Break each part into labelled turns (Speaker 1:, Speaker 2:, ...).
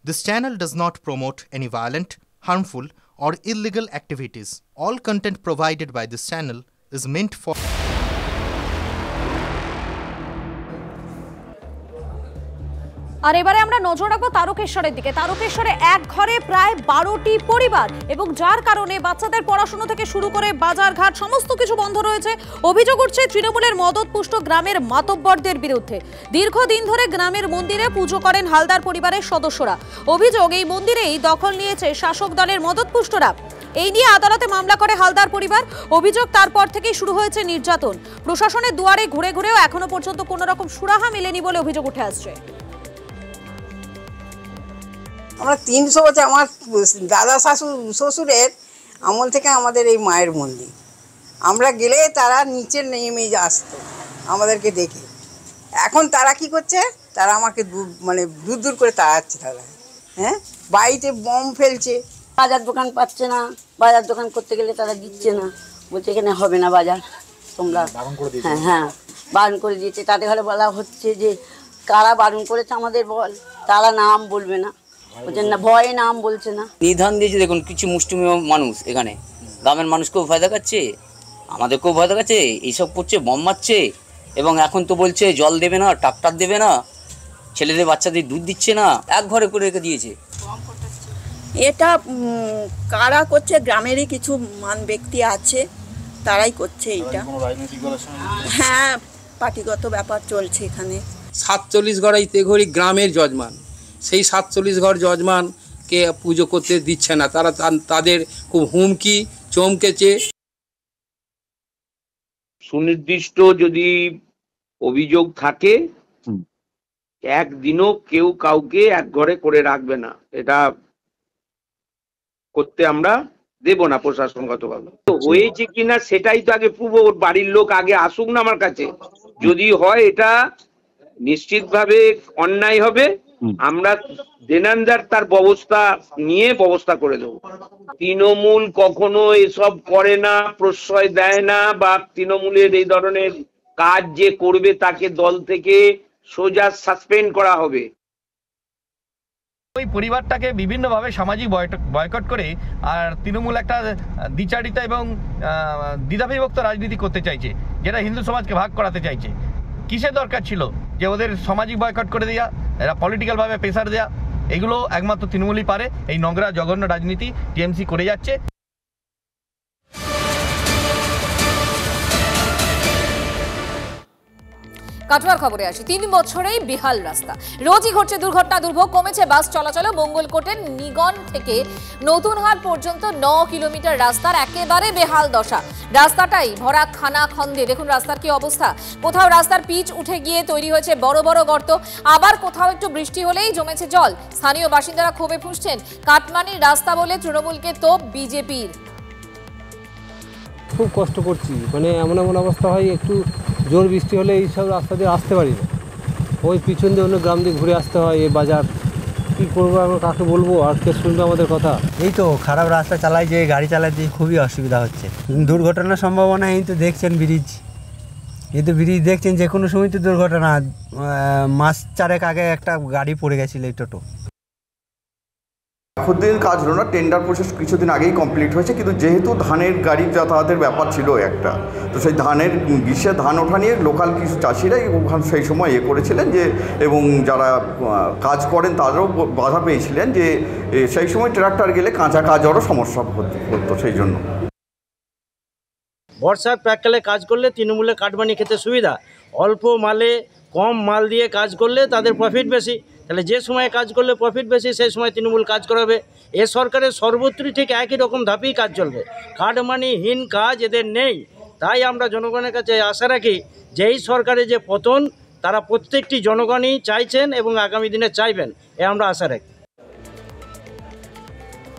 Speaker 1: This channel does not promote any violent, harmful, or illegal activities. All content provided by this channel is meant for
Speaker 2: আর এবারে আমরা নজর রাখবো তারকেশ্বরের দিকে। তারকেশ্বরে এক ঘরে প্রায় 12টি পরিবার এবং যার কারণে বাচ্চাদের পড়াশোনা থেকে শুরু করে বাজারঘাট সমস্ত কিছু বন্ধ রয়েছে। অভিযোগ উঠছে তৃণমূলের মদতপুষ্ট গ্রামের মাতব্বরদের বিরুদ্ধে। দীর্ঘদিন ধরে গ্রামের মন্দিরে পুজো করেন হালদার পরিবারের সদস্যরা। অভিযোগ এই মন্দিরেই দখল নিয়েছে শাসক দলের মদতপুষ্টরা। এই নিয়ে আদালতে মামলা করে হালদার পরিবার। অভিযোগ তারপর থেকেই শুরু হয়েছে নির্যাতন। প্রশাসনের দুয়ারে ঘুরে ঘুরেও এখনো পর্যন্ত কোনো রকম সুরাহা মেলেনি বলে অভিযোগ উঠে আসছে।
Speaker 3: আমরা 300 বছর আমার দাদা শ্বশুরের আমল থেকে আমাদের এই মায়ের মন্দির, আমরা গেলে তারা নিচে নেমে আসতো আমাদেরকে দেখে। এখন তারা কি করছে, তারা আমাকে মানে দূর দূর করে তাড়াচ্ছে। তারা বাড়িতে বম ফেলছে।
Speaker 4: বাজার দোকান পাচ্ছে না, বাজার দোকান করতে গেলে তারা দিচ্ছে না, বলছে এখানে হবে না বাজার, তোমরা হ্যাঁ বারণ করে দিয়েছে। তাদের ঘরে বলা হচ্ছে যে কারা বারণ করেছে আমাদের বল, তারা নাম বলবে না, বলছেন না ভয়ে নাম বলছে না।
Speaker 5: নিধান দিয়েছে। দেখুন কিছু মুষ্টিমেয় মানুষ এখানে, গ্রামের মানুষকেও ভয় দেখাচ্ছে, আমাদেরকেও ভয় দেখাচ্ছে, এইসব করছে, বম মারছে। এবং এখন তো বলছে জল দেবে না, ট্রাক্টর দেবে না, ছেলেদের বাচ্চাদের দুধ দিচ্ছে না, এক ঘরে করে রেখে দিয়েছে।
Speaker 6: এটা কারা করছে, গ্রামেরই কিছু মান ব্যক্তি আছে, তারাই করছে এটা। হ্যাঁ, পার্টিগত ব্যাপার চলছে এখানে।
Speaker 7: 47 ঘর এই তেঘরি গ্রামের যজমান, সেই 47 ঘর যজমানকে পুজো করতে দিচ্ছে না। তারা তাদের খুব হুমকি চমকেছে।
Speaker 8: সুনির্দিষ্ট যদি অভিযোগ থাকে, একদিনও কেউ কাউকে এক ঘরে করে রাখবে না, এটা করতে আমরা দেব না প্রশাসনগতভাবে। তো হয়েছে কিনা সেটাই তো আগে পূর্ব বাড়ির লোক আগে আসুক না আমার কাছে। যদি হয় এটা নিশ্চিতভাবে অন্যায় হবে, আমরা দেনান্দার তার ব্যবস্থা নিয়ে ব্যবস্থা করে দেবো। তৃণমূল কখনো এসব করে না, প্রশ্রয় দেয় না, বা তৃণমূলের এই ধরনের কাজ যে করবে তাকে দল থেকে সোজা সাসপেন্ড করা হবে।
Speaker 9: ওই পরিবারটাকে বিভিন্নভাবে সামাজিক বয়কট করে আর তৃণমূল একটা দ্বিচারিতা এবং দ্বিধাবিভক্ত রাজনীতি করতে চাইছে, যেটা হিন্দু সমাজকে ভাগ করাতে চাইছে। কিসের দরকার ছিল যে ওদের সামাজিক বয়কট করে দেওয়া, এরা পলিটিক্যাল ভাবে প্রেসার দেওয়া? এগুলো একমাত্র তৃণমূলই পারে। এই নোংরা জঘন্য রাজনীতি টিএমসি করে যাচ্ছে।
Speaker 2: কাটোয়ার খবরে আসি। 3 বছরেই বেহাল রাস্তা, রোজই ঘটছে দুর্ঘটনা দুর্ভোগ। কমেছে বাস চলাচল। মঙ্গলকোটের নিগন থেকে নতুনহাট পর্যন্ত 9 কিলোমিটার রাস্তার একেবারে বেহাল দশা। রাস্তাটাই ভরা খানা খন্দে। দেখুন রাস্তার কি অবস্থা। কোথাও রাস্তার পিচ উঠে গিয়ে তৈরি হয়েছে বড় বড় গর্ত, আবার কোথাও একটু বৃষ্টি হলেই জমেছে জল। স্থানীয় বাসিন্দারা ক্ষোভে ফুঁসছেন। কাটমানির রাস্তা বলে তৃণমূলকে তোপ বিজেপির।
Speaker 10: খুব কষ্ট করছি, মানে এমন এমন অবস্থা হয়, একটু জোর বৃষ্টি হলে এইসব রাস্তা দিয়ে আসতে পারি না, ওই পিছন দিয়ে অন্য গ্রাম দিয়ে ঘুরে আসতে হয়। এই বাজার কী করবো, আমরা কাকে বলবো, আর কে শুনবে আমাদের কথা?
Speaker 11: এই তো খারাপ রাস্তা চালাই, যে গাড়ি চালাতে খুবই অসুবিধা হচ্ছে। দুর্ঘটনার সম্ভাবনা এই তো দেখছেন, ব্রিজ, এই তো ব্রিজ দেখছেন, যে কোনো সময় তো দুর্ঘটনা। মাস 4 আগে একটা গাড়ি পড়ে গেছিলো, এই টোটো।
Speaker 12: খুদ্দিন কাজ হলো না, টেন্ডার প্রসেস কিছুদিন আগেই কমপ্লিট হয়েছে, কিন্তু যেহেতু ধানের গাড়ির যাতায়াতের ব্যাপার ছিল একটা, তো সেই ধানের গ্রীষ্মের ধান ওঠা নিয়ে লোকাল কিছু চাষিরাই ওখানে সেই সময় করেছিলেন যে, এবং যারা কাজ করেন তারাও বাধা পেয়েছিলেন যে সেই সময় ট্রাক্টর গেলে কাঁচা কাজেরও সমস্যা হতো। সেই জন্য
Speaker 13: বর্ষার প্রাককালে কাজ করলে তৃণমূলের কাটমানি খেতে সুবিধা, অল্প মালে কম মাল দিয়ে কাজ করলে তাদের প্রফিট বেশি। তাহলে যে সময় কাজ করলে প্রফিট বেশি, সেই সময় তৃণমূল কাজ করাবে। এ সরকারের সর্বত্রই ঠিক একই রকম ধাপেই কাজ চলবে। কাটমানিহীন কাজ এদের নেই। তাই আমরা জনগণের কাছে আশা রাখি যে এই সরকারের যে পতন, তারা প্রত্যেকটি জনগণই চাইছেন এবং আগামী দিনে চাইবেন, এ আমরা আশা রাখি।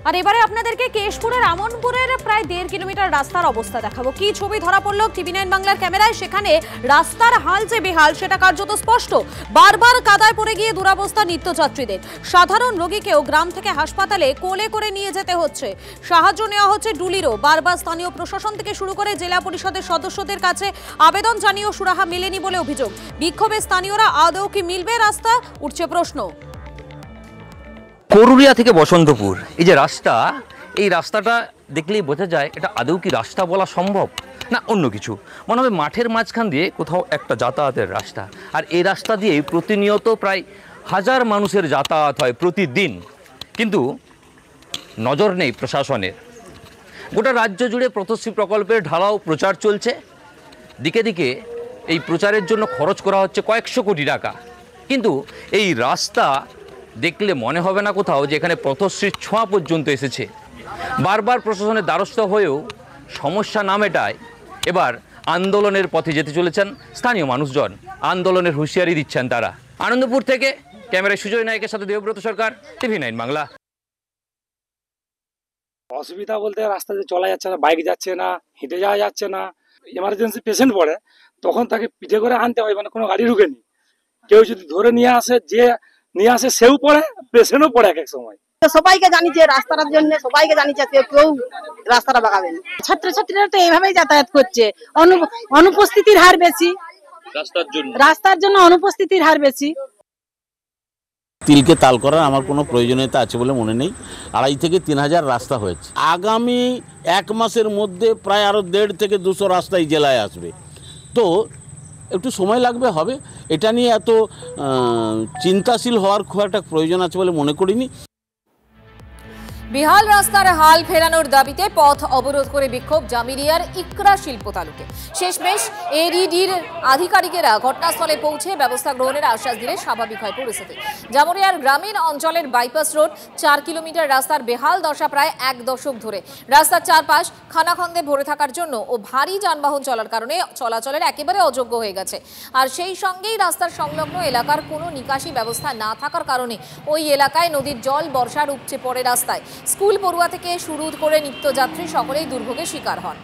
Speaker 2: আর এবারে আপনাদেরকে কেশপুরের আমনপুরের প্রায় 1.5 কিলোমিটার রাস্তার অবস্থা দেখাবো। কি ছবি ধরা পড়লো TV9 বাংলার ক্যামেরায়। সেখানে রাস্তার হাল যে বেহাল সেটা কার্যত স্পষ্ট। বারবার কাদায় পড়ে গিয়ে দুরবস্থা নিত্যযাত্রীদের। সাধারণ রোগীকেও গ্রাম থেকে হাসপাতালে কোলে করে নিয়ে যেতে হচ্ছে। সাহায্য নেওয়া হচ্ছে ডুলিরও। বারবার স্থানীয় প্রশাসন থেকে শুরু করে জেলা পরিষদের সদস্যদের কাছে আবেদন জানিয়েও সুরাহা মেলেনি বলে অভিযোগ। বিক্ষোভে স্থানীয়রা আদৌ কি মিলবে রাস্তা, উঠছে প্রশ্ন।
Speaker 14: করুলিয়া থেকে বসন্তপুর এই যে রাস্তা, এই রাস্তাটা দেখলেই বোঝা যায় এটা আদৌ কি রাস্তা বলা সম্ভব না অন্য কিছু। মনে হবে মাঠের মাঝখান দিয়ে কোথাও একটা যাতায়াতের রাস্তা। আর এই রাস্তা দিয়েই প্রতিনিয়ত প্রায় 1000 মানুষের যাতায়াত হয় প্রতিদিন, কিন্তু নজর নেই প্রশাসনের। গোটা রাজ্য জুড়ে পথশ্রী প্রকল্পের ঢালাও প্রচার চলছে, দিকে দিকে এই প্রচারের জন্য খরচ করা হচ্ছে কয়েকশো কোটি টাকা, কিন্তু এই রাস্তা দেখলে মনে হবে না কোথাও যে এখানে পথশ্রীর ছোঁয়া পর্যন্ত এসেছে। বারবার প্রশাসনের দ্বারস্থ হয়েও সমস্যা না মেটায় এবার আন্দোলনের পথে যেতে চলেছেন স্থানীয় মানুষজন। আন্দোলনের হুঁশিয়ারি দিচ্ছেন তারা। আনন্দপুর থেকে ক্যামেরায় সুজয় নায়কের সাথে দেবব্রত সরকার, TV9 বাংলা।
Speaker 15: অসুবিধা বলতে রাস্তাতে চলা যাচ্ছে না, বাইক যাচ্ছে না, হেঁটে যাওয়া যাচ্ছে না। এমার্জেন্সি পেশেন্ট পড়ে তখন তাকে পিঠে করে আনতে হয়, মানে কোনো গাড়ি ঢুকেনি। কেউ যদি ধরে নিয়ে আসে, যে নিয়ে আসে সেও পড়ে, পেশেন্টও পড়ে এক এক সময়।
Speaker 16: সবাইকে জানিয়েছে রাস্তাটার জন্য, সবাইকে জানিয়েছে, কেউ রাস্তাটা বাগাবেন। ছাত্রছাত্রীরা তো এইভাবেই যাতায়াত করছে, অনুপস্থিতির হার বেশি রাস্তার জন্য অনুপস্থিতির হার বেশি।
Speaker 17: তিলকে তাল করার আমার কোনো প্রয়োজনীয়তা আছে বলে মনে নেই। 2,500 থেকে 3,000 রাস্তা হয়েছে। আগামী 1 মাসের মধ্যে প্রায় আরও 150 থেকে 200 রাস্তা এই জেলায় আসবে। তো একটু সময় লাগবে, হবে। এটা নিয়ে এত চিন্তাশীল হওয়ার খুব একটা প্রয়োজন আছে বলে মনে করিনি।
Speaker 2: বিহাল রাস্তার হাল ফেরানোর দাবিতে পথ অবরোধ করে বিক্ষোভ জামিরিয়ার ইকরা শিল্প তালুকে। শেষমেশ এডিডির আধিকারিকেরা ঘটনাস্থলে পৌঁছে ব্যবস্থা গ্রহণের আশ্বাস দিলে স্বাভাবিক হয় পরিস্থিতি। জামুরিয়ার গ্রামীণ অঞ্চলের বাইপাস রোড 4 কিলোমিটার রাস্তার বেহাল দশা প্রায় 1 দশক ধরে। রাস্তার চারপাশ খানাখন্দে ভরে থাকার জন্য ও ভারী যানবাহন চলার কারণে চলাচলের একেবারে অযোগ্য হয়ে গেছে। আর সেই সঙ্গেই রাস্তার সংলগ্ন এলাকার কোনো নিকাশি ব্যবস্থা না থাকার কারণে ওই এলাকায় নদীর জল বর্ষার উপচে পড়ে রাস্তায়। স্কুল পড়ুয়া থেকে শুরু করে নিত্যযাত্রী সকলেই দুর্ভোগের শিকার হন।